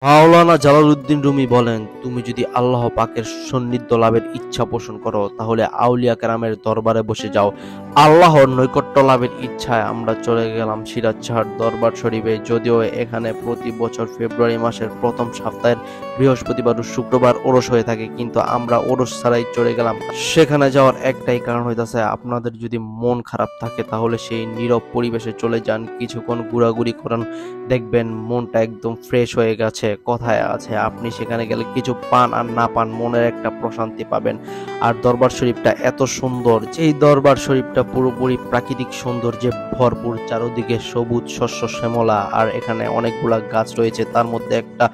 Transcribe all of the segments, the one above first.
মাওলানা Jalaluddin Rumi বলেন, তুমি যদি আল্লাহ পাকের সান্নিধ্য লাভের ইচ্ছা পোষণ করো তাহলে আউলিয়া কেরামের দরবারে বসে যাও। আল্লাহর নৈকট্য লাভের ইচ্ছায় আমরা চলে গেলাম সিরাজ শাহর দরবার শরীফে। যদিও এখানে প্রতি বছর ফেব্রুয়ারি মাসের প্রথম সপ্তাহের বৃহস্পতিবার ও শুক্রবার ওরস হয়ে থাকে, কিন্তু আমরা ওরস ছাড়াই চলে গেলাম। সেখানে যাওয়ার একটাই কারণ হইতাছে, আপনাদের যদি মন খারাপ থাকে তাহলে সেই নীরব পরিবেশে চলে যান, কিছুক্ষণ ঘোরাঘুরি করান, দেখবেন মনটা একদম ফ্রেশ হয়ে গেছে। কথায় আছে, আপনি সেখানে গেলে কিছু পান আর না পান মনের একটা প্রশান্তি পাবেন। আর দরবার শরীফটা এত সুন্দর যে এই দরবার শরীফটা পুরোপুরি প্রাকৃতিক সৌন্দর্যে ভরপুর, চারদিকে সবুজ শস্য শ্যামলা, আর এখানে অনেকগুলা গাছ রয়েছে, তার মধ্যে একটা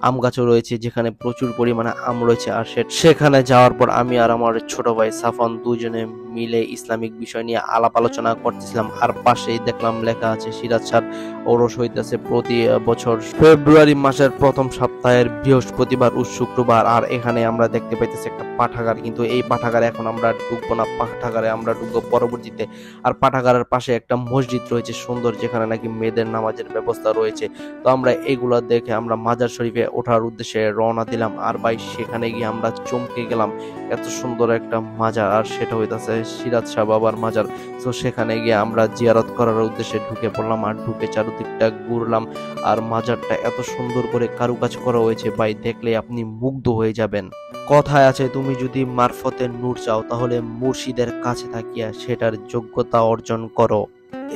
আম গাছও রয়েছে যেখানে প্রচুর পরিমাণে আম রয়েছে। আর সেখানে যাওয়ার পর আমি আর আমার ছোট ভাই সাফন দুজনে মিলে ইসলামিক বিষয় নিয়ে আলাপ আলোচনা করতেছিলাম। আর পাশেই দেখলাম লেখা আছে সিরাজ শাহ ওরস হইতেছে প্রতি বছর ফেব্রুয়ারি মাসের প্রথম সপ্তাহের বৃহস্পতিবার ও শুক্রবার। আর এখানে আমরা দেখতে পাইতেছি একটা পাঠাগার, কিন্তু এই পাঠাগারে এখন আমরা ঢুকবো না, পাঠাগারে আমরা ঢুকবো পরবর্তীতে। আর পাঠাগারের পাশে একটা মসজিদ রয়েছে সুন্দর, যেখানে নাকি মেয়েদের নামাজের ব্যবস্থা রয়েছে। তো আমরা এগুলা দেখে আমরা মাজার শরীফে ওঠার উদ্দেশ্যে রওনা দিলাম। আর ভাই সেখানে গিয়ে আমরা চমকে গেলাম, এত সুন্দর একটা মাজার, আর সেটা হইতাছে সিরাজ শাহ বাবার মাজার। তো সেখানে গিয়ে আমরা জিয়ারত করার উদ্দেশ্যে ঢুকে পড়লাম, আর ঢুকে চারদিকটা ঘুরলাম। আর মাজারটা এত সুন্দর করে কারুকাজ করা হয়েছে ভাই, দেখলে আপনি মুগ্ধ হয়ে যাবেন। কথায় আছে, তুমি যদি মারফতে নূর চাও তাহলে মুর্শিদের কাছে থাকিয়া সেটার যোগ্যতা অর্জন করো।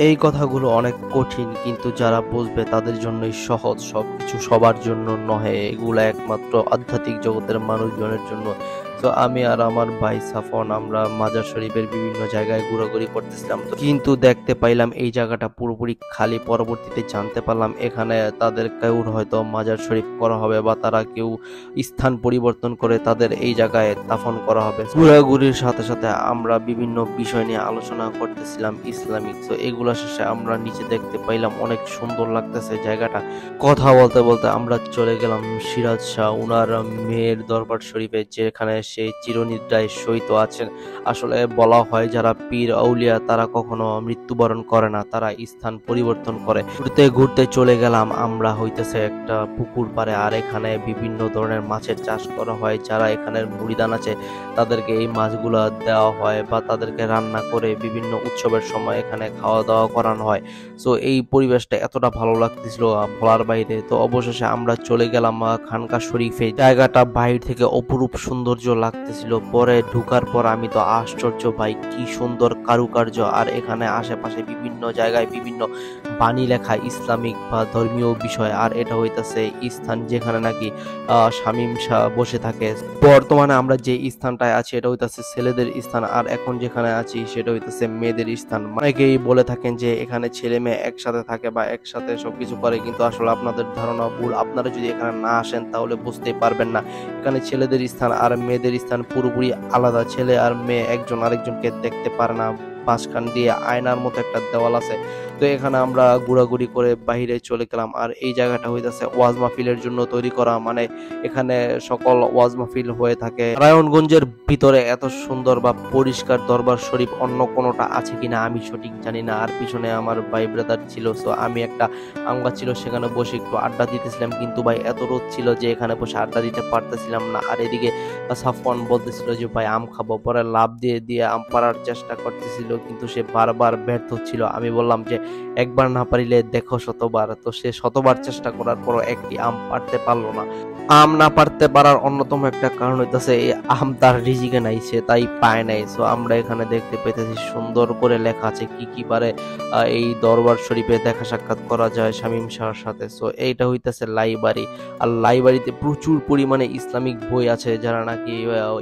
এই কথাগুলো অনেক কঠিন, কিন্তু যারা বুঝবে তাদের জন্যই সহজ। সবকিছু সবার জন্য নহে, এগুলা একমাত্র আধ্যাত্মিক জগতের মানুষজনের জন্য। তো আমি আর আমার ভাই সাফন আমরা মাজার শরীফের বিভিন্ন জায়গায় ঘোরাঘুরি করতেছিলাম, কিন্তু দেখতে পাইলাম এই জায়গাটা পুরোপুরি খালি। পরবর্তীতে জানতে পারলাম এখানে তাদের কেউর হয়তো মাজার শরীফ করা হবে, বা তারা কেউ স্থান পরিবর্তন করে তাদের এই জায়গায় দাফন করা হবে। ঘোরাঘুরির সাথে সাথে আমরা বিভিন্ন বিষয় নিয়ে আলোচনা করতেছিলাম ইসলামিক। তো এগুলা শেষে আমরা নিচে দেখতে পাইলাম অনেক সুন্দর লাগতেছে জায়গাটা। কথা বলতে বলতে আমরা চলে গেলাম সিরাজ শাহ উনার মেয়ের দরবার শরীফে, যেখানে সেই চিরনিদ্রায় শয়িত আছেন। আসলে বলা হয় যারা পীর আউলিয়া তারা কখনো মৃত্যুবরণ করে না, তারা স্থান পরিবর্তন করে। ঘুরতে ঘুরতে চলে গেলাম আমরা হইতেছে একটা পুকুর পাড়ে। আর এখানে বিভিন্ন ধরনের মাছের চাষ করা হয়, যারা এখানের মুড়িদান আছে তাদেরকে এই মাছগুলা দেওয়া হয়, বা তাদেরকে রান্না করে বিভিন্ন উৎসবের সময় এখানে খাওয়া দাওয়া করানো হয়। সো এই পরিবেশটা এতটা ভালো লাগতেছিল বলার বাইরে। তো অবশেষে আমরা চলে গেলাম খানকা শরীফে। জায়গাটা বাইরে থেকে অপরূপ সৌন্দর্য লাগতেছিল, পরে ঢুকার পর আমি তো আশ্চর্য ভাই, কি সুন্দর কারুকার্য। আর এখানে আশেপাশে বিভিন্ন জায়গায় বিভিন্ন বাণী লেখা ইসলামিক বা ধর্মীয় বিষয়। আর এটা হইতাছে স্থান যেখানে নাকি শামীম শাহ বসে থাকে। বর্তমানে আমরা যে স্থানটায় আছি এটা হইতাছে ছেলেদের স্থান, আর এখন যেখানে আছি সেটা হইতাছে মেয়েদের স্থান। অনেকেই বলে থাকেন যে এখানে ছেলে মেয়ে একসাথে থাকে বা একসাথে সবকিছু করে, কিন্তু আসলে আপনাদের ধারণা ভুল। আপনারা যদি এখানে না আসেন তাহলে বুঝতেই পারবেন না। এখানে ছেলেদের স্থান আর মেয়েদের স্থান পুরোপুরি আলাদা। ছেলে আর মেয়ে একজন আরেকজনকে দেখতে পারে না, মাঝখান দিয়ে আয়নার মতো একটা দেওয়াল আছে। তো এখানে আমরা ঘোরাঘুরি করে বাহিরে চলে গেলাম। আর এই জায়গাটা হইতাছে ওয়াজ মাহফিলের জন্য তৈরি করা, মানে এখানে সকল ওয়াজ মাহফিল হয়ে থাকে। নারায়ণগঞ্জের ভিতরে এত সুন্দর বা পরিষ্কার দরবার শরীফ অন্য কোনোটা আছে কিনা আমি সঠিক জানি না। আর পিছনে আমার ভাই ব্রাদার ছিল, সো আমি একটা আম গাছ ছিল সেখানে বসে একটু আড্ডা দিতেছিলাম, কিন্তু ভাই এত রোদ ছিল যে এখানে বসে আড্ডা দিতে পারতেছিলাম না। আর এদিকে সাফওয়ান বলতেছিল যে ভাই আম খাবো, পরে লাভ দিয়ে দিয়ে আম পাড়ার চেষ্টা করতেছিল, কিন্তু সে বারবার ব্যর্থ ছিল। আমি বললাম যে একবার না পারিলে দেখো শতবার। তো সে শতবার চেষ্টা করার পরও একটি আম পারতে পারলো না। আম না পারতে পারার অন্যতম একটা কারণ হইতাছে এই আম তার রিজিকে নাই, সে তাই পায় নাই। সো আমরা এখানে দেখতে পেতেছি সুন্দর করে লেখা আছে কি কি পারে এই দরবার শরীফে দেখা সাক্ষাৎ করা যায় শামীম শাহর সাথে। সো এইটা হইতাছে লাইব্রেরি। আর লাইব্রেরিতে প্রচুর পরিমাণে ইসলামিক বই আছে, যারা নাকি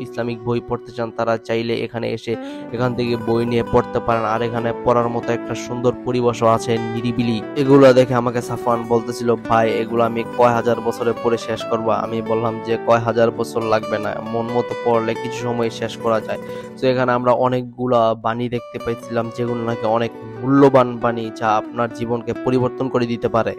ইসলামিক বই পড়তে চান তারা চাইলে এখানে এসে এখান থেকে বই নিয়ে পড়তে পারেন। আর এখানে পড়ার মতো একটা সুন্দর পরিবেশও আছে, নিরিবিলি। এগুলো দেখে আমাকে সাফওয়ান বলতেছিল, ভাই এগুলো আমি কয় হাজার বছরে পড়ে শেষ করবো। আমি বললাম যে কয় হাজার বছর লাগবে না, মন মতো পড়লে কিছু সময় শেষ করা যায়। তো এখানে আমরা অনেকগুলা বাণী দেখতে পাইছিলাম, যেগুলো নাকি অনেক মূল্যবান বাণী, যা আপনার জীবনকে পরিবর্তন করে দিতে পারে।